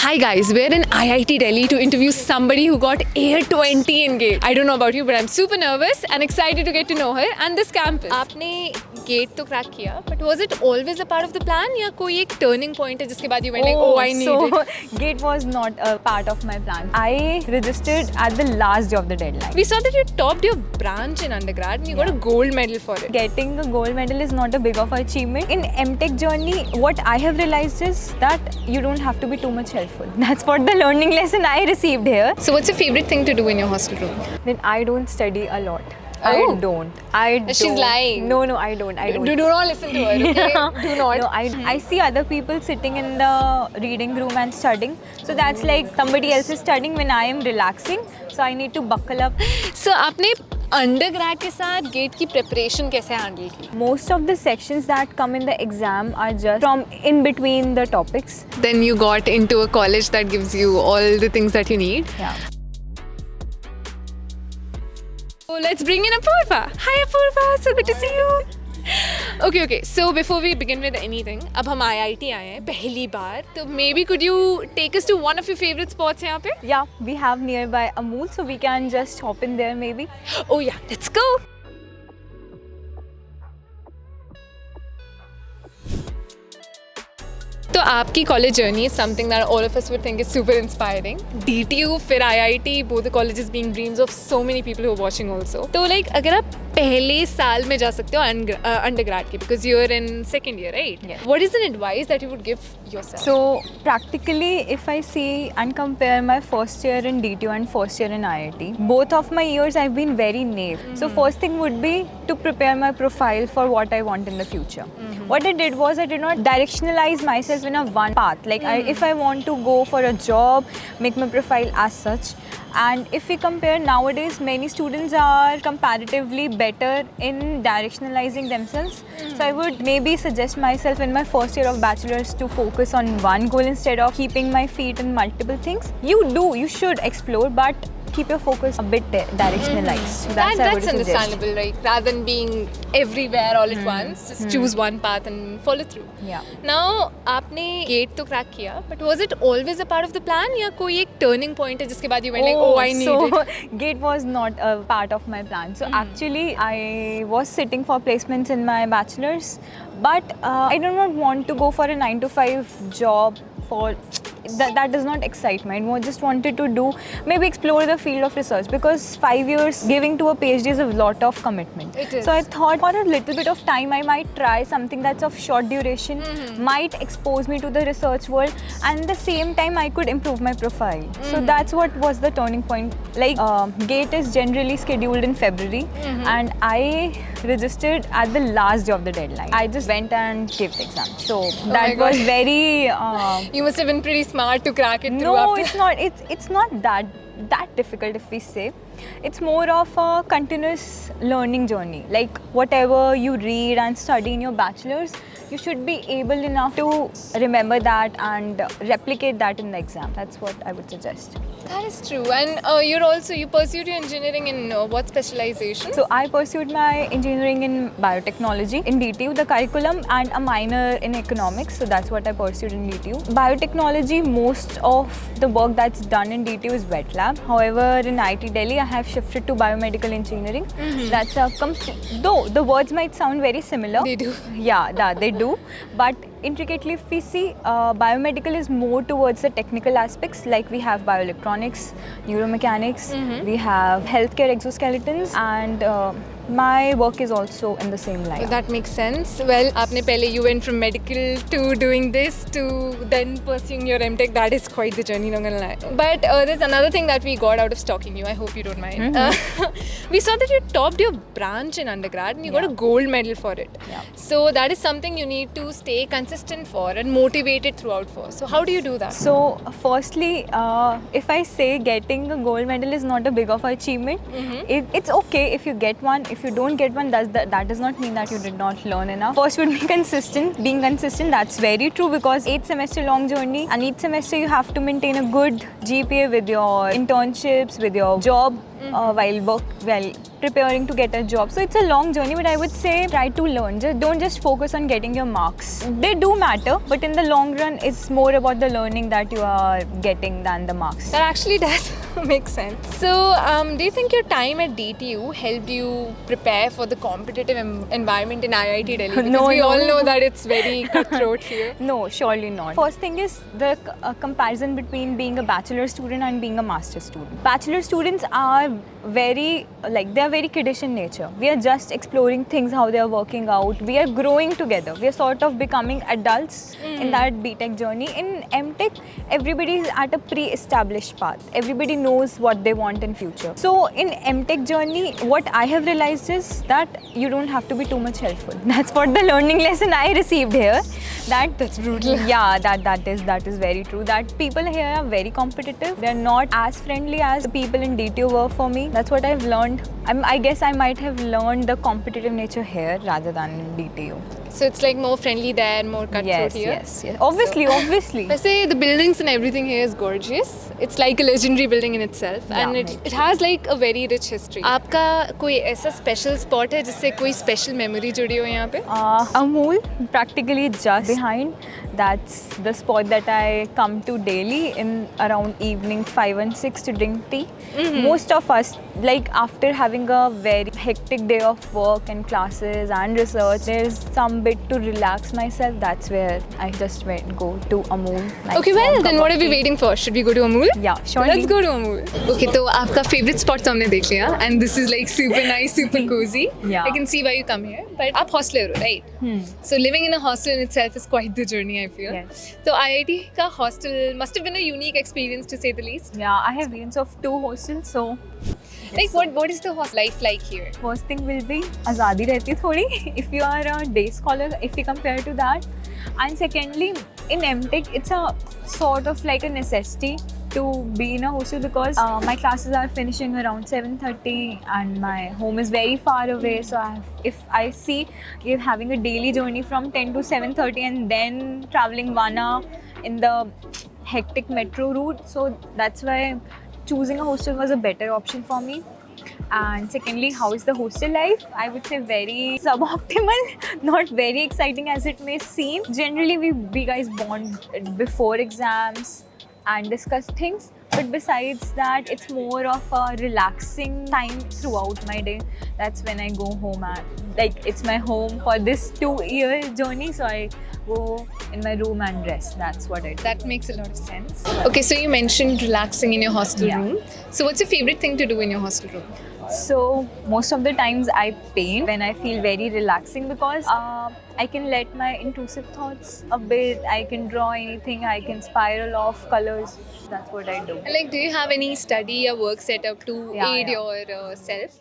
Hi guys, we're in IIT Delhi to interview somebody who got Air 20 in GATE. I don't know about you, but I'm super nervous and excited to get to know her and this campus. आपने GATE तो crack किया, but was it always a part of the plan या कोई एक turning point है जिसके बाद you went like, oh I need it? GATE was not a part of my plan. I registered at the last day of the deadline. We saw that you topped your branch in undergrad and you got a gold medal for it. Getting a gold medal is not a big of an achievement. In MTech journey, what I have realized is that you don't have to be too much helpful. That's what the learning lesson I received here. So what's your favorite thing to do in your hostel room? Then I don't study a lot. Oh. I don't. She's lying. No, I don't. Do not listen to her, okay? Do not. No, I see other people sitting in the reading room and studying. So that's like somebody else is studying when I am relaxing. So I need to buckle up. So आपने undergrad के साथ GATE की preparation कैसे handle की? Most of the sections that come in the exam are just from in between the topics. Then you got into a college that gives you all the things that you need. Yeah. So let's bring in Apurva. Hi Apurva, so good to see you. Okay. So before we begin with anything, अब हम IIT आए हैं पहली बार, तो maybe could you take us to one of your favorite spots यहाँ पे? Yeah, we have nearby Amul, so we can just hop in there maybe. Oh yeah, let's go. तो आपकी college journey is something that all of us would think is super inspiring. DTU फिर IIT, both the colleges being dreams of so many people who are watching also. तो like अगर आप पहले साल में जा सकते हो undergrad के, because you're in second year, right? Yes. What is an advice that you would give yourself? So practically, if I see and compare my first year in DTU and first year in IIT, both of my years I've been very naive. So first thing would be to prepare my profile for what I want in the future. What I did was I did not directionalize myself in a one path. Like if I want to go for a job, make my profile as such. And if we compare nowadays, many students are comparatively better in directionalizing themselves. So I would maybe suggest myself in my first year of bachelor's to focus on one goal instead of keeping my feet in multiple things. You should explore, but keep your focus a bit directionalized. So That's I would suggest. understandable, right? Rather than being everywhere all at once, just choose one path and follow through. Yeah. Now, आपने GATE तो crack किया, but was it always a part of the plan या कोई एक turning point है जिसके बाद you went like, oh I need so it? GATE was not a part of my plan. So actually, I was sitting for placements in my bachelor's, but I do not want to go for a 9 to 5 job. That does not excite me. I just wanted to do maybe explore the field of research, because 5 years giving to a PhD is a lot of commitment. It is. So I thought for a little bit of time I might try something that's of short duration, might expose me to the research world, and at the same time I could improve my profile. So that's what was the turning point. Like GATE is generally scheduled in February, and I registered at the last day of the deadline. I just went and gave the exam. So that was very You must have been pretty smart to crack it through. no, after. it's not. It's not that difficult, if we say. It's more of a continuous learning journey. Like whatever you read and study in your bachelor's, you should be able enough to remember that and replicate that in the exam. That's what I would suggest. That is true. And you pursued your engineering in what specialization? So I pursued my engineering in biotechnology in DTU, the curriculum, and a minor in economics. So that's what I pursued in DTU. Biotechnology, most of the work that's done in DTU is wet lab. However, in IIT Delhi, I have shifted to biomedical engineering. That's a though the words might sound very similar. They do. Yeah, they do. But intricately, if we see, biomedical is more towards the technical aspects. Like we have bioelectronics, neuromechanics, we have healthcare exoskeletons, and my work is also in the same line. That makes sense. Well, आपने पहले you went from medical to doing this to then pursuing your MTech. That is quite the journey, not gonna lie. But there's another thing that we got out of stalking you. I hope you don't mind. We saw that you topped your branch in undergrad and you got a gold medal for it. Yeah. So that is something you need to stay consistent for and motivated throughout for. So how do you do that? So firstly, if I say getting a gold medal is not a big of an achievement, it's okay if you get one. If you don't get one, that does not mean that you did not learn enough. First would be consistent. Being consistent, that's very true, because 8 semester long journey, and each semester you have to maintain a good GPA with your internships, with your job, while preparing to get a job. So it's a long journey, but I would say try to learn. Don't just focus on getting your marks. They do matter, but in the long run, it's more about the learning that you are getting than the marks. That actually does make sense. So, do you think your time at DTU helped you prepare for the competitive environment in IIT Delhi? Because No, we no. all know that it's very cutthroat here. No, surely not. First thing is the comparison between being a bachelor student and being a master student. Bachelor students are very kiddish in nature. We are just exploring things, how they are working out. We are growing together. We are sort of becoming adults in that BTech journey. In MTech, everybody is at a pre-established path. Everybody knows what they want in future. So in MTech journey, what I have realized is that you don't have to be too much helpful. That's what the learning lesson I received here. That's brutal. Yeah, that is very true. That people here are very competitive. They're not as friendly as the people in DTU were for me. That's what I've learned. I guess I might have learned the competitive nature here rather than in DTU. So it's like more friendly there, more cutthroat here. Yes. Obviously. I say the buildings and everything here is gorgeous. It's like a legendary building in itself, and it has like a very rich history. आपका कोई ऐसा special spot है जिससे कोई special memory जुड़ी हो यहाँ पे? Amul, practically just behind. That's the spot that I come to daily in around evening 5 and 6 to drink tea. Most of us, like after having a very hectic day of work and classes and research, there's some bit to relax myself. That's where I just go to Amul. Nice Okay, well then what are we waiting for? Should we go to Amul? Yeah, surely. Let's go to Amul. Okay, तो आपका favorite spot तो हमने देख लिया, and this is like super nice, super cozy. Yeah. I can see why you come here. But आप hostler हो, right? So living in a hostel in itself is quite the journey, I feel. Yes. So IIT का hostel must have been a unique experience to say the least. Yeah, I have experience of 2 hostels, so Like what is the hostel life like here? first thing will be आज़ादी रहती है थोड़ी if you are a day scholar, if you compare to that. And secondly, in MTech, it's a sort of like a necessity to be in a hostel, because my classes are finishing around 7:30 and my home is very far away. So if I see you're having a daily journey from 10 to 7:30 and then traveling 1 hour in the hectic metro route, so that's why choosing a hostel was a better option for me. And secondly, how is the hostel life? I would say very suboptimal, not very exciting as it may seem. Generally, we guys bond before exams and discuss things. But besides that, it's more of a relaxing time throughout my day. That's when I go home, and like it's my home for this 2-year journey. So I go in my room and rest. That's what I do. That makes a lot of sense. Okay, so you mentioned relaxing in your hostel room. So what's your favorite thing to do in your hostel room? So most of the times I paint when I feel very relaxing, because I can let my intrusive thoughts a bit. I can draw anything. I can spiral off colors. That's what I do. And like, do you have any study or work setup to aid your self?